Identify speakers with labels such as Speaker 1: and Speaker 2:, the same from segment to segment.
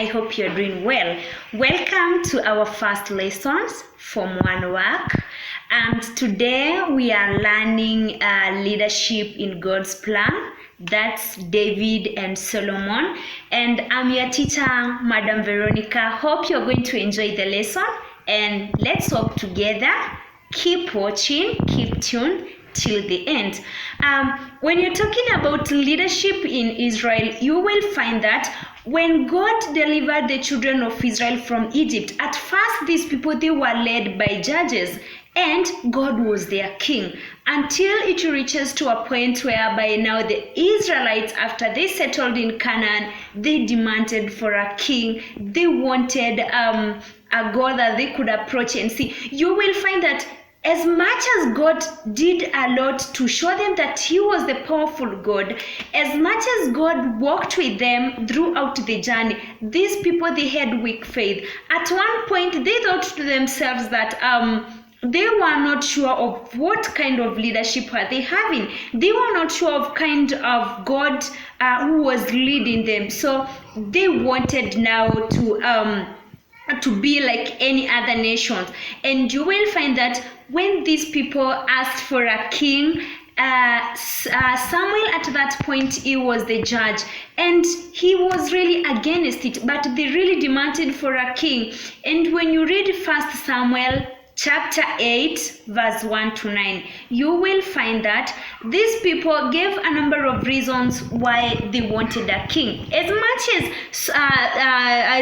Speaker 1: I hope you're doing well. Welcome to our first lessons from One Work. And today we are learning leadership in God's plan. That's David and Solomon. And I'm your teacher, Madam Veronica. Hope you're going to enjoy the lesson. And let's work together. Keep watching, keep tuned till the end. When you're talking about leadership in Israel, you will find that when God delivered the children of Israel from Egypt, at first these people, they were led by judges, and God was their king, until it reaches to a point whereby now the Israelites, after they settled in Canaan, they demanded for a king. They wanted a God that they could approach and see. You will find that as much as God did a lot to show them that He was the powerful God, as much as God walked with them throughout the journey, these people, they had weak faith. At one point, they thought to themselves that they were not sure of what kind of leadership were they having. They were not sure of kind of God who was leading them. So they wanted now to be like any other nations. And you will find that when these people asked for a king, Samuel at that point, he was the judge, and he was really against it, but they really demanded for a king. And when you read 1 Samuel chapter 8 verse 1 to 9, you will find that these people gave a number of reasons why they wanted a king. As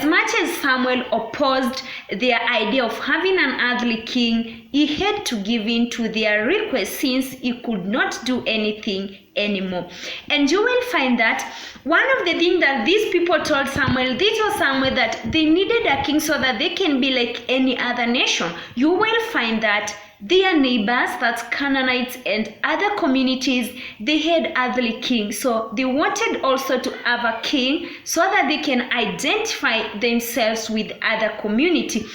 Speaker 1: much as Samuel opposed their idea of having an earthly king, he had to give in to their request since he could not do anything anymore. And you will find that one of the things that these people told Samuel, they told Samuel that they needed a king so that they can be like any other nation. You will find that their neighbors, that's Canaanites and other communities, they had earthly kings. So they wanted also to have a king so that they can identify themselves with other community.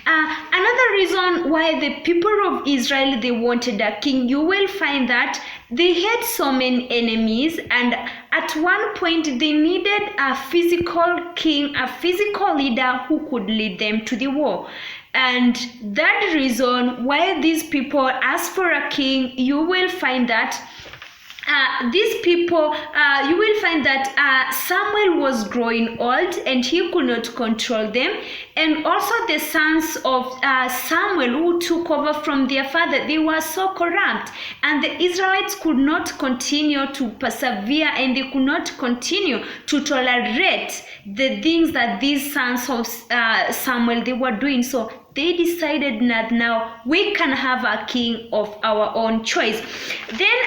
Speaker 1: Another reason why the people of Israel, they wanted a king, you will find that they had so many enemies, and at one point they needed a physical king, a physical leader who could lead them to the war. And that reason why these people asked for a king, you will find that these people, you will find that Samuel was growing old and he could not control them. And also the sons of Samuel who took over from their father, they were so corrupt. And the Israelites could not continue to persevere, and they could not continue to tolerate the things that these sons of Samuel, they were doing. So they decided that now we can have a king of our own choice. Then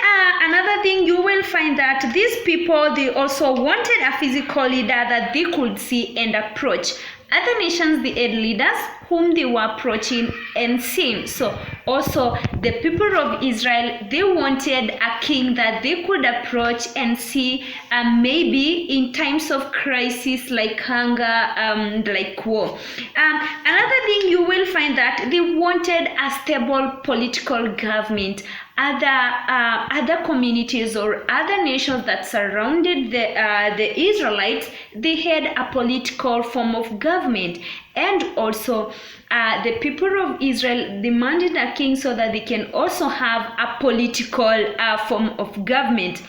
Speaker 1: another thing, you will find that these people, they also wanted a physical leader that they could see and approach. Other nations, they had leaders whom they were approaching and seeing. So also the people of Israel, they wanted a king that they could approach and see, maybe in times of crisis like hunger, like war. Another thing, you will find that they wanted a stable political government. Other communities or other nations that surrounded the Israelites, they had a political form of government. And also the people of Israel demanded a king so that they can also have a political form of government.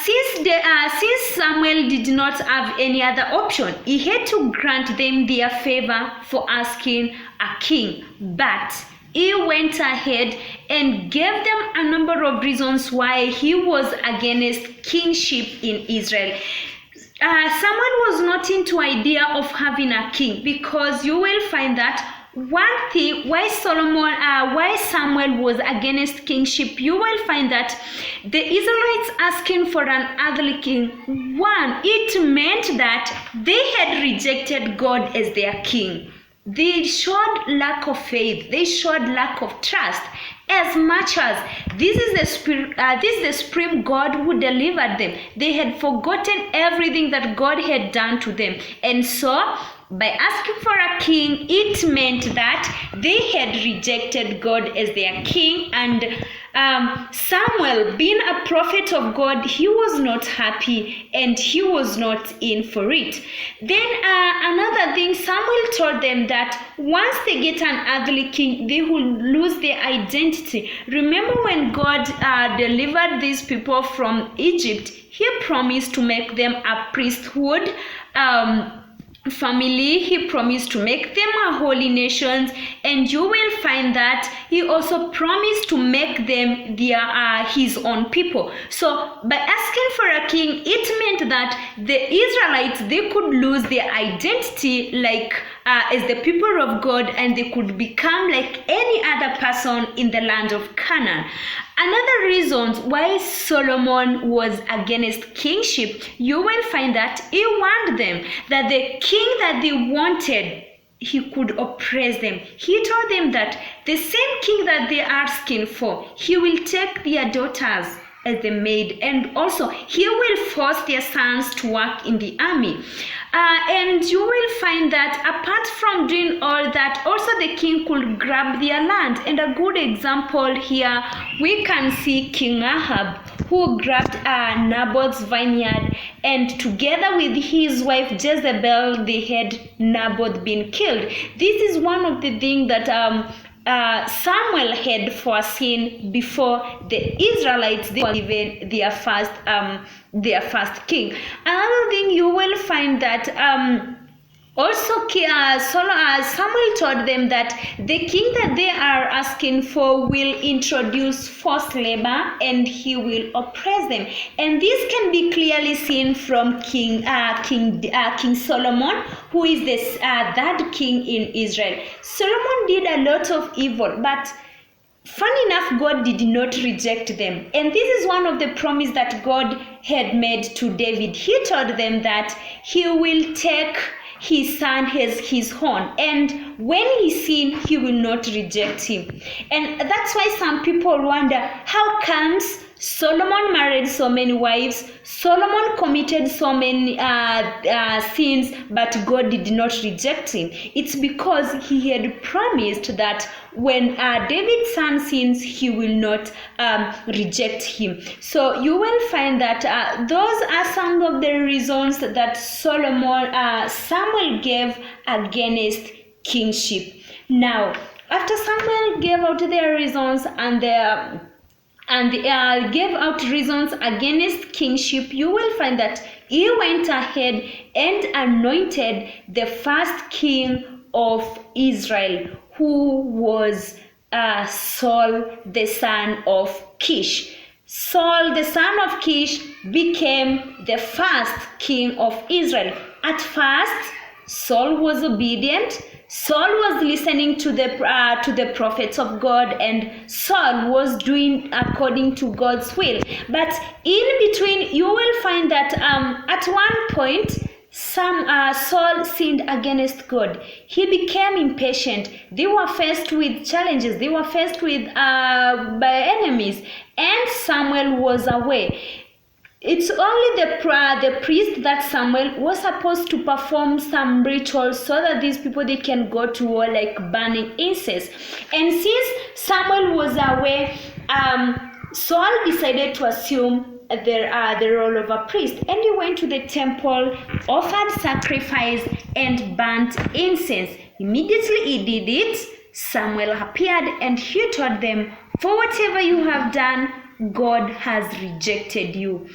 Speaker 1: Since Samuel did not have any other option, he had to grant them their favor for asking a king. But he went ahead and gave them a number of reasons why he was against kingship in Israel. Samuel was not into idea of having a king, because you will find that one thing why Samuel was against kingship, you will find that the Israelites asking for an earthly king, one, it meant that they had rejected God as their king. They showed lack of faith. They showed lack of trust. As much as this is the supreme God who delivered them, they had forgotten everything that God had done to them. And so by asking for a king, it meant that they had rejected God as their king, and Samuel, being a prophet of God, he was not happy and he was not in for it. Then another thing, Samuel told them that once they get an earthly king, they will lose their identity. Remember when God delivered these people from Egypt, he promised to make them a priesthood family. He promised to make them a holy nation, and you will find that he also promised to make them his own people. So by asking for a king, it meant that the Israelites, they could lose their identity like as the people of God, and they could become like any other person in the land of Canaan. Another reason why Solomon was against kingship, you will find that he warned them that the king that they wanted, he could oppress them. He told them that the same king that they are asking for, he will take their daughters as the maid, and also he will force their sons to work in the army. And you will find that apart from doing all that, also the king could grab their land. And a good example here, we can see King Ahab, who grabbed Naboth's vineyard, and together with his wife Jezebel, they had Naboth been killed. This is one of the things that Samuel had foreseen before the Israelites were given their first king. Another thing, you will find that also Samuel told them that the king that they are asking for will introduce forced labor and he will oppress them. And this can be clearly seen from King Solomon, who is the third king in Israel. Solomon did a lot of evil, but funny enough, God did not reject them. And this is one of the promises that God had made to David. He told them that he will take his son as his own, and when he sins, he will not reject him. And that's why some people wonder, how comes Solomon married so many wives, Solomon committed so many sins, but God did not reject him? It's because he had promised that when David's son sins, he will not reject him. So you will find that those are some of the reasons that Samuel gave against kingship. Now, after Samuel gave out their reasons and gave out reasons against kingship, you will find that he went ahead and anointed the first king of Israel, who was Saul, the son of Kish. Saul, the son of Kish, became the first king of Israel. At first, Saul was obedient. Saul was listening to the prophets of God, and Saul was doing according to God's will. But in between, you will find that at one point, Saul sinned against God. He became impatient. They were faced with challenges. They were faced with by enemies, and Samuel was away. It's only the priest that Samuel was supposed to perform some rituals so that these people, they can go to war, like burning incense. And since Samuel was away, Saul decided to assume the role of a priest, and he went to the temple, offered sacrifice, and burnt incense. Immediately he did it, Samuel appeared, and he told them, "For whatever you have done, God has rejected you."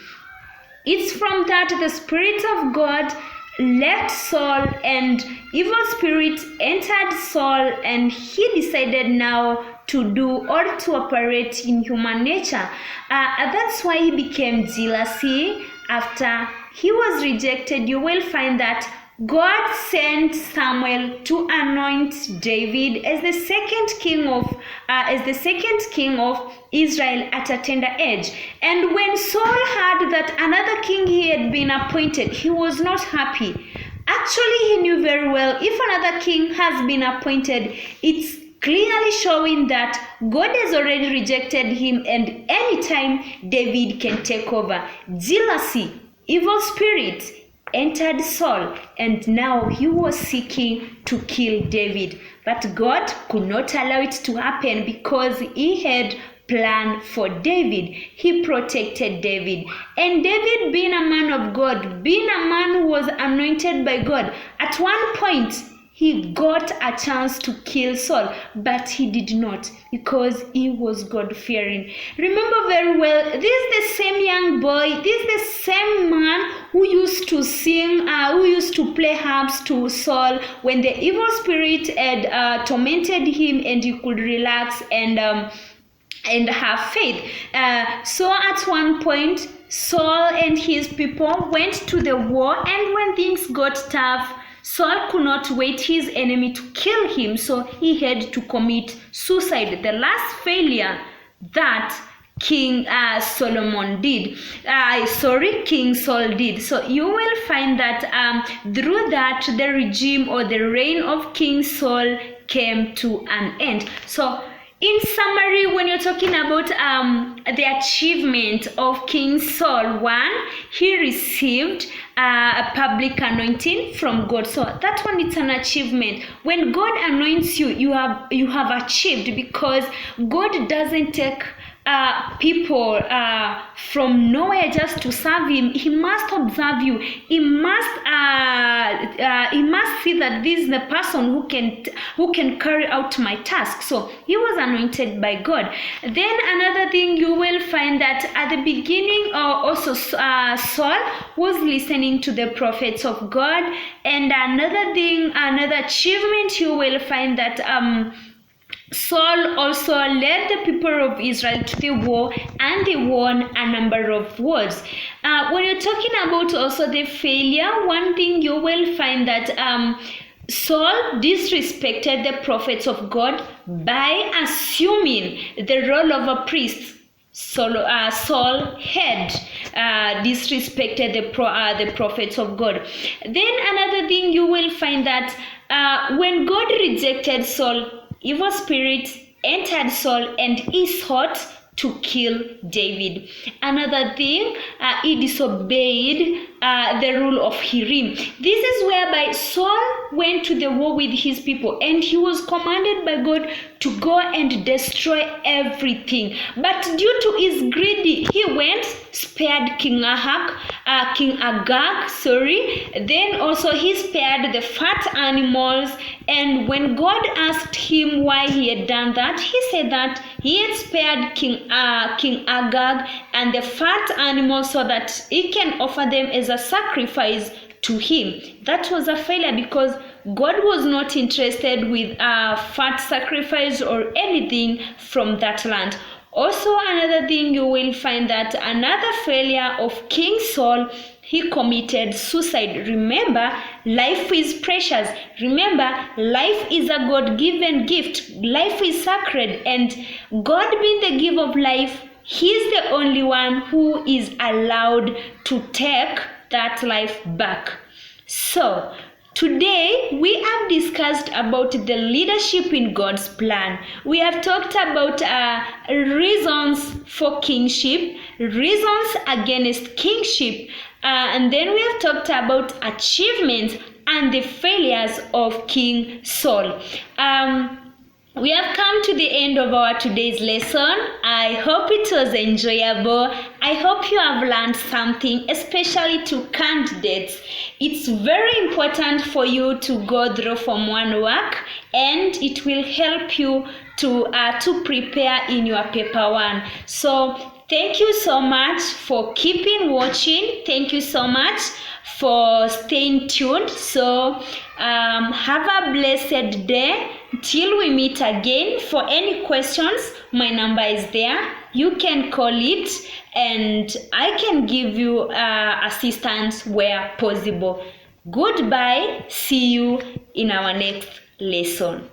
Speaker 1: It's from that the Spirit of God left Saul, and evil spirit entered Saul, and he decided now to do or to operate in human nature. That's why he became jealousy. After he was rejected, you will find that God sent Samuel to anoint David as the second king of Israel at a tender age. And when Saul heard that another king he had been appointed, he was not happy. Actually, he knew very well, if another king has been appointed, it's clearly showing that God has already rejected him, and anytime David can take over. Jealousy, evil spirit, entered Saul, and now he was seeking to kill David. But God could not allow it to happen because he had plan for David. He protected David. And David, being a man of God, being a man who was anointed by God, at one point he got a chance to kill Saul, but he did not because he was God-fearing. Remember very well, this is the same young boy, this is the same man who used to sing, who used to play harps to Saul when the evil spirit had tormented him, and he could relax and have faith. So at one point, Saul and his people went to the war, and when things got tough, Saul could not wait his enemy to kill him, so he had to commit suicide. The last failure that King Saul did. So you will find that through that the regime or the reign of King Saul came to an end. So in summary, when you're talking about the achievement of King Saul, one, he received a public anointing from God. So that one, it's an achievement. When God anoints you, you have achieved, because God doesn't take people from nowhere just to serve him. He must observe you. He must see that this is the person who can carry out my task. So he was anointed by God. Then another thing, you will find that at the beginning also Saul was listening to the prophets of God. And another thing, another achievement, you will find that Saul also led the people of Israel to the war, and they won a number of wars. When you're talking about also the failure, one thing you will find that Saul disrespected the prophets of God by assuming the role of a priest. Saul had disrespected the prophets of God. Then another thing you will find that when God rejected Saul, evil spirits entered Saul and he sought to kill David. Another thing, he disobeyed the rule of Hiram. This is whereby Saul went to the war with his people, and he was commanded by God to go and destroy everything. But due to his greed, he went, spared King Agag. Then also he spared the fat animals. And when God asked him why he had done that, he said that he had spared King Agag and the fat animals so that he can offer them as a sacrifice to him. That was a failure because God was not interested with fat sacrifice or anything from that land. Also, another thing you will find that another failure of King Saul, he committed suicide. Remember, life is precious. Remember, life is a God-given gift. Life is sacred, and God being the giver of life, he's the only one who is allowed to take that life back. So today we have discussed about the leadership in God's plan. We have talked about reasons for kingship, reasons against kingship, and then we have talked about achievements and the failures of King Saul. We have come to the end of our today's lesson. I hope it was enjoyable. I hope you have learned something, especially to candidates. It's very important for you to go through Form 1 work, and it will help you to prepare in your paper 1. So thank you so much for keeping watching. Thank you so much for staying tuned. So have a blessed day till we meet again. For any questions, my number is there. You can call it and I can give you assistance where possible. Goodbye. See you in our next lesson.